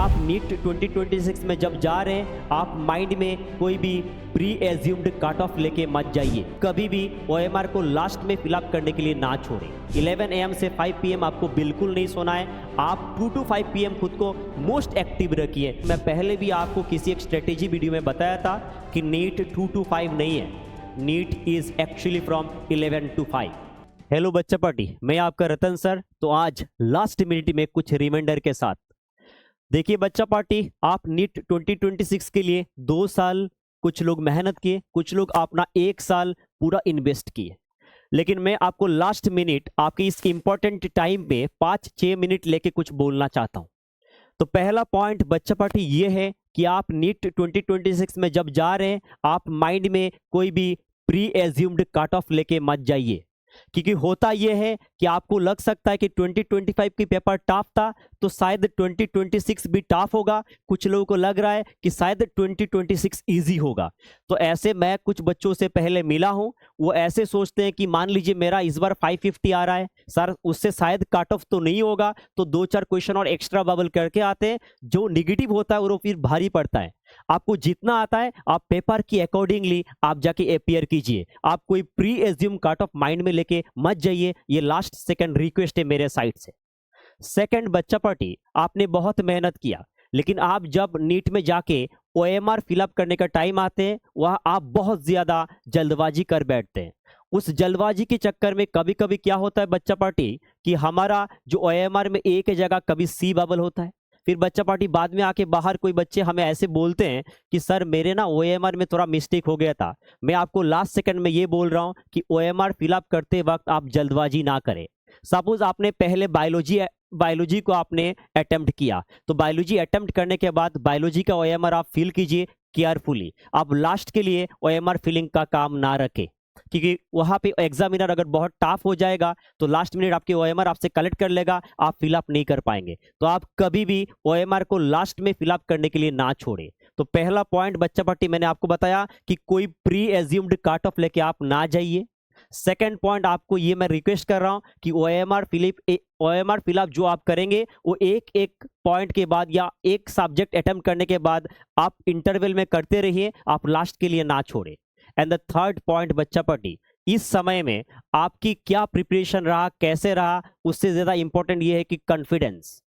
आप नीट 2026 में जब जा रहे हैं, आप माइंड में कोई भी प्री एज्यूम्ड कट ऑफ लेके मत जाइए। कभी भी ओएमआर को लास्ट में फिलअप करने के लिए ना छोड़ें। 11 AM से 5 PM आपको बिल्कुल नहीं सोना है। आप 2 to 5 PM खुद को मोस्ट एक्टिव रखिए। मैं पहले भी आपको किसी एक स्ट्रेटेजी वीडियो में बताया था कि नीट 2 to 5 नहीं है, NEET is actually from 11 to 5। Hello बच्चा पार्टी, मैं आपका रतन सर। तो आज लास्ट मिनट में कुछ रिमाइंडर के साथ देखिए बच्चा पार्टी, आप नीट 2026 के लिए 2 साल कुछ लोग मेहनत किए, कुछ लोग अपना 1 साल पूरा इन्वेस्ट किए, लेकिन मैं आपको लास्ट मिनट आपके इस इंपॉर्टेंट टाइम पे 5-6 मिनट लेके कुछ बोलना चाहता हूं। तो पहला पॉइंट बच्चा पार्टी ये है कि आप नीट 2026 में जब जा रहे हैं, आप माइंड में कोई भी प्री एज्यूम्ड कट ऑफ लेके मत जाइए। क्योंकि होता यह है कि आपको लग सकता है कि 2025 की पेपर टफ था तो शायद 2026 भी टफ होगा। कुछ लोगों को लग रहा है कि शायद 2026 इजी होगा। तो ऐसे मैं कुछ बच्चों से पहले मिला हूं, वो ऐसे सोचते हैं कि मान लीजिए मेरा इस बार 550 आ रहा है सर, उससे शायद कट ऑफ तो नहीं होगा, तो 2-4 क्वेश्चन और एक्स्ट्रा बबल करके आते हैं। जो निगेटिव होता है वो फिर भारी पड़ता है। आपको जितना आता है आप पेपर की अकॉर्डिंगली आप जाके अपियर कीजिए। आप कोई pre assume cut off mind में लेके मत जाइए। ये लास्ट सेकंड रिक्वेस्ट है मेरे साइड से। सेकंड बच्चा पार्टी, आपने बहुत मेहनत किया, लेकिन आप जब नीट में जाके ओएमआर फिलअप करने का टाइम आते हैं, वह आप बहुत ज्यादा जल्दबाजी कर बैठते हैं। उस जल्दबाजी के चक्कर में कभी कभी क्या होता है बच्चा पार्टी कि हमारा जो ओएमआर में एक जगह कभी सी बबल होता है, फिर बच्चा पार्टी बाद में आके बाहर कोई बच्चे हमें ऐसे बोलते हैं कि सर मेरे ना ओएमआर में थोड़ा मिस्टेक हो गया था। मैं आपको लास्ट सेकंड में ये बोल रहा हूं कि ओएमआर फिलअप करते वक्त आप जल्दबाजी ना करें। सपोज आपने पहले बायोलॉजी को आपने अटेम्प्ट किया, तो बायोलॉजी अटेम्प्ट करने के बाद बायोलॉजी का ओएमआर आप फिल कीजिए केयरफुली। आप लास्ट के लिए ओएमआर फिलिंग का काम ना रखें, क्योंकि वहां पे एग्जामिनर अगर बहुत टफ हो जाएगा तो लास्ट मिनट आपके ओएमआर आपसे कलेक्ट कर लेगा, आप फिलअप नहीं कर पाएंगे। तो आप कभी भी ओएमआर को लास्ट में फिलअप करने के लिए ना छोड़े। तो पहला पॉइंट बच्चा पार्टी मैंने आपको बताया कि कोई प्री एज्यूम्ड कट ऑफ लेके आप ना जाइए। सेकंड पॉइंट आपको ये मैं रिक्वेस्ट कर रहा हूं कि ओएमआर फिलअप जो आप करेंगे वो एक एक पॉइंट के बाद या एक सब्जेक्ट अटेम्प्ट करने के बाद आप इंटरवल में करते रहिए, आप लास्ट के लिए ना छोड़े। एंड द थर्ड पॉइंट बच्चा पार्टी, इस समय में आपकी क्या प्रिपरेशन रहा, कैसे रहा, उससे ज्यादा इंपॉर्टेंट ये है कि कॉन्फिडेंस।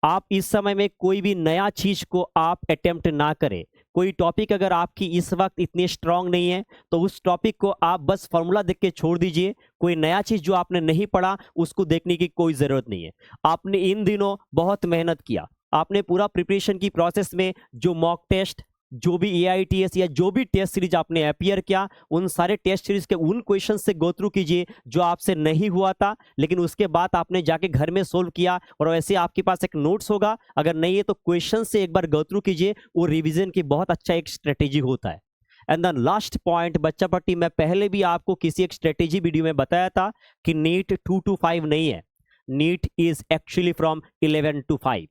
आप इस समय में कोई भी नया चीज को आप अटेम्प्ट ना करें। कोई टॉपिक अगर आपकी इस वक्त इतनी स्ट्रांग नहीं है तो उस टॉपिक को आप बस फॉर्मूला देख के छोड़ दीजिए। कोई नया चीज जो आपने नहीं पढ़ा उसको देखने की कोई जरूरत नहीं है। आपने इन दिनों बहुत मेहनत किया, आपने पूरा प्रिपरेशन की प्रोसेस में जो मॉक टेस्ट, जो भी AITS या जो भी टेस्ट सीरीज आपने अपियर किया, उन सारे टेस्ट सीरीज के उन क्वेश्चन से गो थ्रू कीजिए जो आपसे नहीं हुआ था, लेकिन उसके बाद आपने जाके घर में सोल्व किया। और वैसे आपके पास एक नोट्स होगा, अगर नहीं है तो क्वेश्चन से एक बार गो थ्रू कीजिए। वो रिवीजन की बहुत अच्छा एक स्ट्रेटेजी होता है। एंड द लास्ट पॉइंट बच्चा पार्टी, मैं पहले भी आपको किसी एक स्ट्रेटेजी वीडियो में बताया था कि नीट 2 to 5 नहीं है, NEET is actually from 11 to 5।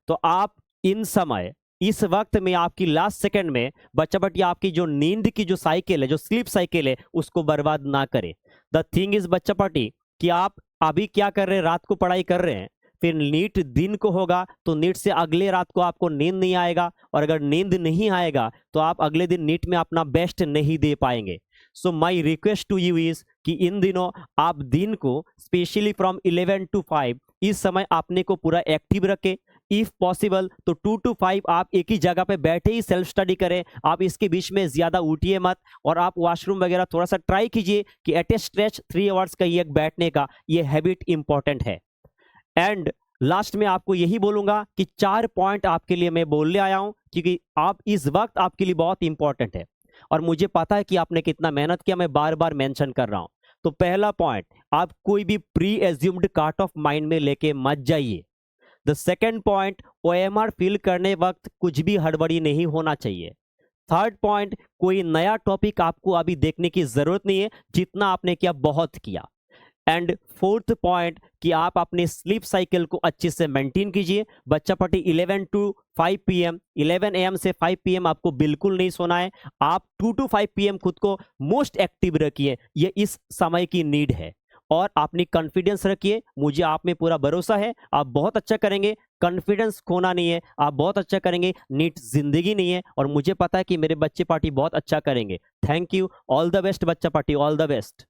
तो आप इन समय इस वक्त में आपकी लास्ट सेकंड में बच्चा पार्टी आपकी जो नींद की जो साइकिल है, जो स्लीप साइकिल है, उसको बर्बाद ना करें। द थिंग इज बच्चा पार्टी कि आप अभी क्या कर रहे हैं, रात को पढ़ाई कर रहे हैं, फिर नीट दिन को होगा तो नीट से अगले रात को आपको नींद नहीं आएगा, और अगर नींद नहीं आएगा तो आप अगले दिन नीट में अपना बेस्ट नहीं दे पाएंगे। So my request to you is कि इन दिनों आप दिन को स्पेशली फ्रॉम 11 to 5 इस समय अपने को पूरा एक्टिव रखें। इफ पॉसिबल तो 2 to 5 आप एक ही जगह पे बैठे ही सेल्फ स्टडी करें। आप इसके बीच में ज्यादा उठिए मत, और आप वॉशरूम वगैरह थोड़ा सा ट्राई कीजिए कि एट ए स्ट्रेच 3 आवर्स का ये बैठने का ये हैबिट इंपॉर्टेंट है। एंड लास्ट में आपको यही बोलूंगा कि 4 पॉइंट आपके लिए मैं बोलने आया हूं, क्योंकि आप इस वक्त आपके लिए बहुत इंपॉर्टेंट है और मुझे पता है कि आपने कितना मेहनत किया, मैं बार बार मेंशन कर रहा हूं। तो पहला पॉइंट, आप कोई भी pre assumed cut off mind में लेके मत जाइए। The second point, OMR fill करने वक्त कुछ भी हड़बड़ी नहीं होना चाहिए। थर्ड पॉइंट, कोई नया टॉपिक आपको अभी देखने की जरूरत नहीं है, जितना आपने किया बहुत किया। एंड फोर्थ पॉइंट कि आप अपने स्लीप साइकिल को अच्छे से मेंटेन कीजिए। बच्चा पार्टी 11 to 5 PM, 11 AM से 5 PM आपको बिल्कुल नहीं सोना है। आप 2 to 5 PM खुद को मोस्ट एक्टिव रखिए, ये इस समय की नीड है। और अपनी कॉन्फिडेंस रखिए, मुझे आप में पूरा भरोसा है, आप बहुत अच्छा करेंगे। कॉन्फिडेंस खोना नहीं है, आप बहुत अच्छा करेंगे। नीट जिंदगी नहीं है और मुझे पता है कि मेरे बच्चे पार्टी बहुत अच्छा करेंगे। Thank you, all the best बच्चा पार्टी, ऑल द बेस्ट।